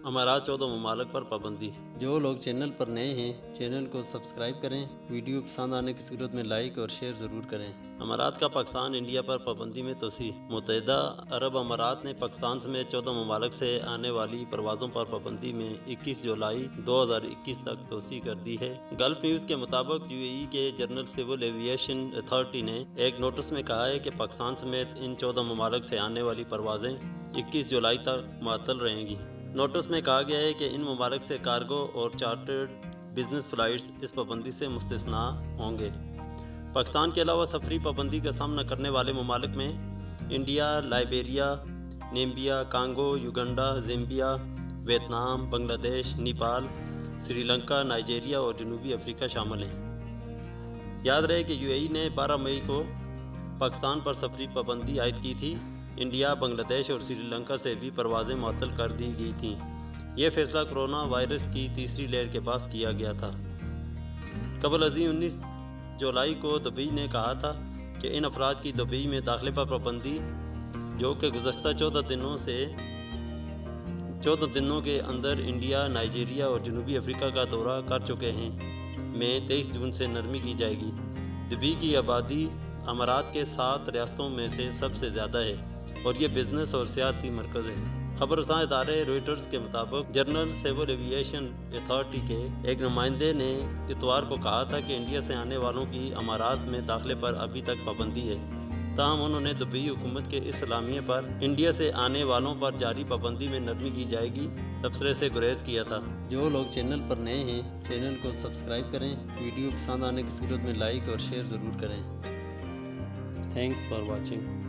امارات 14 ممالک پر پابندی۔ جو لوگ چینل پر نئے ہیں چینل کو سبسکرائب کریں، ویڈیو پسند آنے کی صورت میں لائک اور شیئر ضرور کریں۔ امارات کا پاکستان انڈیا پر پابندی میں توسیع۔ متحدہ عرب امارات نے پاکستان سمیت 14 ممالک سے آنے والی پروازوں پر پابندی میں 21 جولائی 2021 تک توسیع کر دی ہے۔ گلف نیوز کے مطابق یو اے ای کے جنرل سول ایویشن اتھارٹی نے ایک نوٹس میں کہا ہے کہ پاکستان سمیت ان 14 ممالک سے آنے والی پروازیں 21 جولائی تک معطل رہیں گی۔ نوٹس میں کہا گیا ہے کہ ان ممالک سے کارگو اور چارٹرڈ بزنس فلائٹس اس پابندی سے مستثنیٰ ہوں گے۔ پاکستان کے علاوہ سفری پابندی کا سامنا کرنے والے ممالک میں India, Liberia, Namibia, Congo, Uganda, Zambia, Vietnam, Bangladesh, Nepal, Sri Lanka, Nigeria اور جنوبی افریقہ شامل ہیں۔ یاد رہے کہ یو اے ای نے 12 مئی کو پاکستان پر سفری پابندی عائد کی تھی۔ انڈیا، بنگلہ دیش اور سری لنکا سے بھی پروازیں معطل کر دی گئی تھیں۔ یہ فیصلہ کرونا وائرس کی تیسری لہر کے بعد کیا گیا تھا۔ قبل ازیں 19 جولائی کو دبئی نے کہا تھا کہ ان افراد کی دبئی میں داخلے پر پابندی جو کہ گزشتہ 14 دنوں کے اندر انڈیا، نائجیریا اور جنوبی افریقہ کا دورہ کر چکے ہیں میں 23 جون سے نرمی کی جائے گی۔ دبئی کی آبادی امارات کے 7 ریاستوں میں سے سب سے زیادہ ہے اور یہ بزنس اور سیاحتی مرکز ہے۔ خبر رساں ادارے روئٹرز کے مطابق جنرل سول ایویشن اتھارٹی کے ایک نمائندے نے اتوار کو کہا تھا کہ انڈیا سے آنے والوں کی امارات میں داخلے پر ابھی تک پابندی ہے، تاہم انہوں نے دبئی حکومت کے اس اعلامیے پر انڈیا سے آنے والوں پر جاری پابندی میں نرمی کی جائے گی تبصرے سے گریز کیا تھا۔ جو لوگ چینل پر نئے ہیں چینل کو سبسکرائب کریں، ویڈیو پسند آنے کی صورت میں لائک اور شیئر ضرور کریں۔ Thanks for watching.